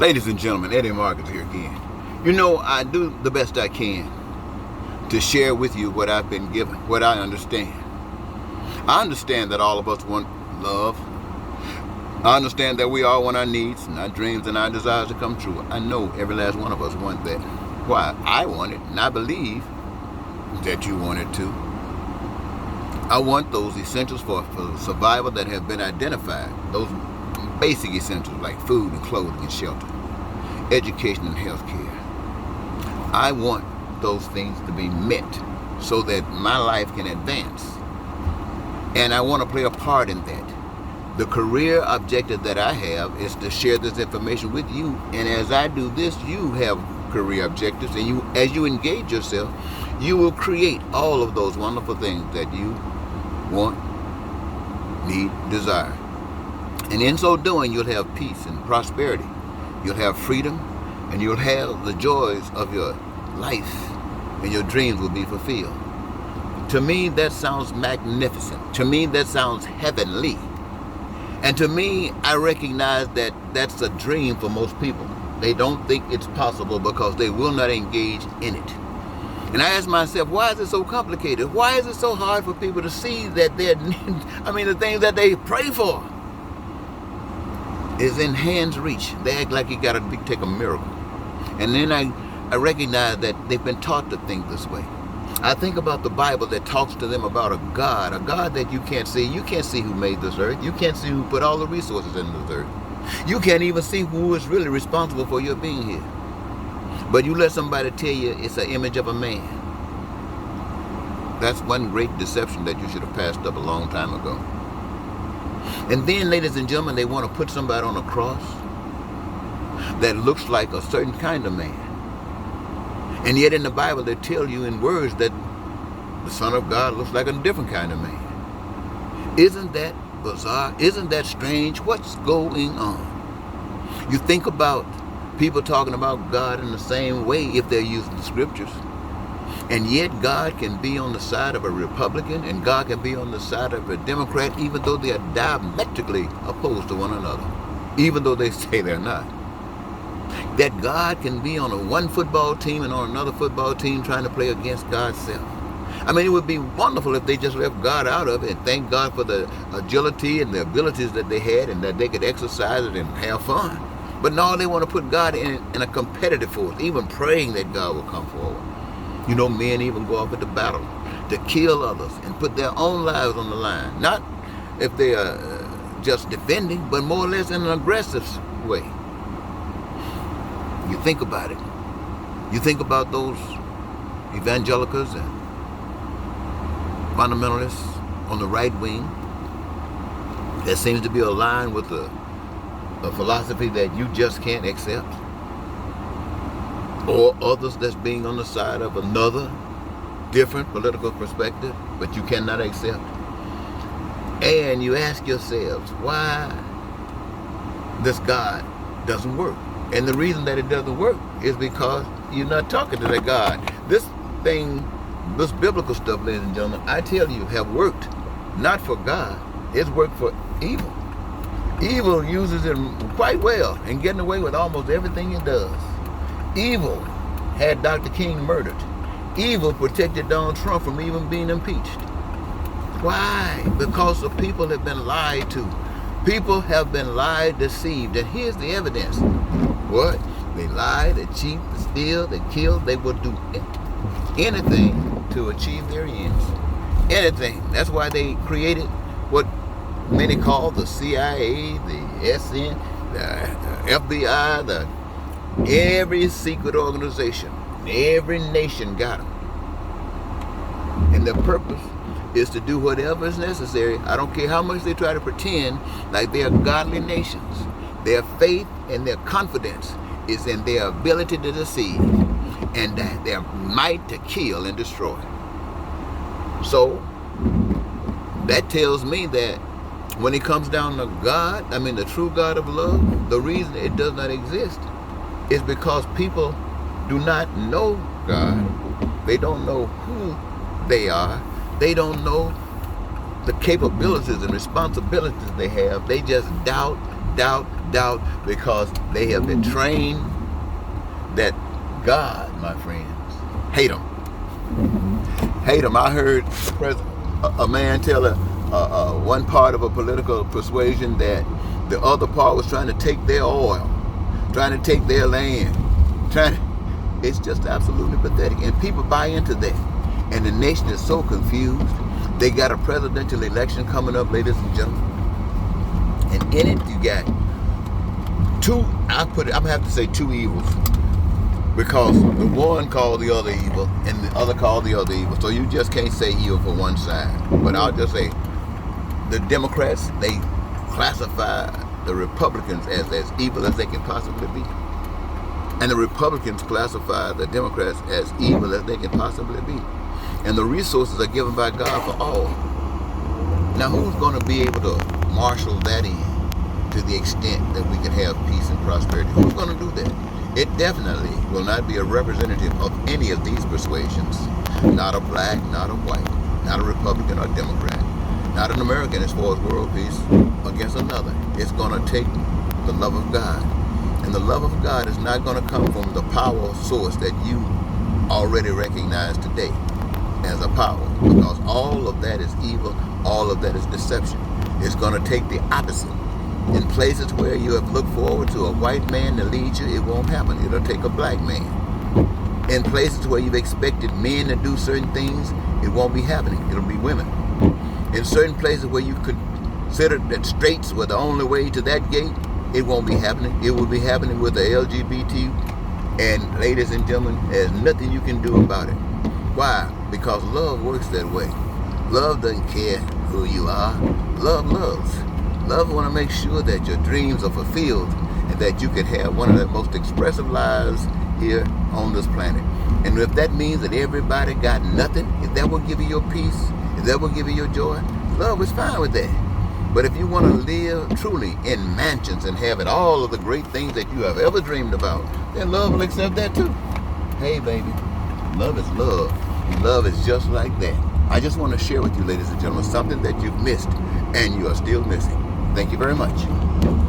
Ladies and gentlemen, Eddie Marcus here again. You know, I do the best I can to share with you what I've been given, what I understand. I understand that all of us want love. I understand that we all want our needs and our dreams and our desires to come true. I know every last one of us want that. Why? I want it, and I believe that you want it too. I want those essentials for survival that have been identified. Those basic essentials like food and clothing and shelter, education and health care. I want those things to be met so that my life can advance. And I want to play a part in that. The career objective that I have is to share this information with you. And as I do this, you have career objectives. And as you engage yourself, you will create all of those wonderful things that you want, need, desire. And in so doing, you'll have peace and prosperity. You'll have freedom, and you'll have the joys of your life, and your dreams will be fulfilled. To me, that sounds magnificent. To me, that sounds heavenly. And to me, I recognize that that's a dream for most people. They don't think it's possible because they will not engage in it. And I ask myself, why is it so complicated? Why is it so hard for people to see that the things that they pray for is in hand's reach? They act like you got to take a miracle. And then I recognize that they've been taught to think this way. I think about the Bible that talks to them about a God that you can't see. You can't see who made this earth. You can't see who put all the resources in this earth. You can't even see who is really responsible for your being here. But you let somebody tell you it's an image of a man. That's one great deception that you should have passed up a long time ago. And then, ladies and gentlemen, they want to put somebody on a cross that looks like a certain kind of man. And yet in the Bible, they tell you in words that the Son of God looks like a different kind of man. Isn't that bizarre? Isn't that strange? What's going on? You think about people talking about God in the same way if they're using the scriptures. And yet God can be on the side of a Republican and God can be on the side of a Democrat, even though they are diametrically opposed to one another, even though they say they're not. That God can be on one football team and on another football team trying to play against God's self. I mean, it would be wonderful if they just left God out of it and thank God for the agility and the abilities that they had and that they could exercise it and have fun. But no, they want to put God in a competitive force, even praying that God will come forward. You know, men even go off into battle to kill others and put their own lives on the line. Not if they are just defending, but more or less in an aggressive way. You think about it. You think about those evangelicals and fundamentalists on the right wing that seems to be aligned with a philosophy that you just can't accept, or others that's being on the side of another different political perspective but you cannot accept. And you ask yourselves why this God doesn't work. And the reason that it doesn't work is because you're not talking to that God. This biblical stuff, ladies and gentlemen, I tell you, have worked not for God. It's worked for evil. Evil uses it quite well and getting away with almost everything it does. Evil had Dr. King murdered. Evil protected Donald Trump from even being impeached. Why? Because the people have been lied to. People have been lied, deceived. And here's the evidence. What? They lie, they cheat, they steal, they kill. They will do anything to achieve their ends. Anything. That's why they created what many call the CIA, the SN, the FBI, every secret organization. Every nation got them. And their purpose is to do whatever is necessary. I don't care how much they try to pretend like they are godly nations. Their faith and their confidence is in their ability to deceive and their might to kill and destroy. So that tells me that when it comes down to God, the true God of love, the reason it does not exist is because people do not know God. They don't know who they are. They don't know the capabilities and responsibilities they have. They just doubt doubt, because they have been trained that God, my friends, hate them. Hate them. I heard a man tell one part of a political persuasion that the other part was trying to take their oil, trying to take their land, it's just absolutely pathetic. And people buy into that. And the nation is so confused. They got a presidential election coming up, ladies and gentlemen. And in it, you got I'm gonna have to say two evils. Because the one called the other evil, and the other called the other evil. So you just can't say evil for one side. But I'll just say, the Democrats, they classify the Republicans as evil as they can possibly be. And the Republicans classify the Democrats as evil as they can possibly be. And the resources are given by God for all. Now, who's going to be able to marshal that in to the extent that we can have peace and prosperity? Who's going to do that? It definitely will not be a representative of any of these persuasions. Not a black, not a white, not a Republican or Democrat, not an American as far as world peace against another. It's going to take the love of God. And the love of God is not going to come from the power source that you already recognize today as a power. Because all of that is evil, all of that is deception. It's going to take the opposite. In places where you have looked forward to a white man to lead you, it won't happen. It'll take a black man. In places where you've expected men to do certain things, it won't be happening. It'll be women. In certain places where you considered that straights were the only way to that gate, it won't be happening. It will be happening with the LGBT. And ladies and gentlemen, there's nothing you can do about it. Why? Because love works that way. Love doesn't care who you are. Love loves. Love want to make sure that your dreams are fulfilled and that you can have one of the most expressive lives here on this planet. And if that means that everybody got nothing, if that will give you your peace, if that will give you your joy, love is fine with that. But if you want to live truly in mansions and having all of the great things that you have ever dreamed about, then love will accept that too. Hey, baby, love is love. And love is just like that. I just want to share with you, ladies and gentlemen, something that you've missed and you are still missing. Thank you very much.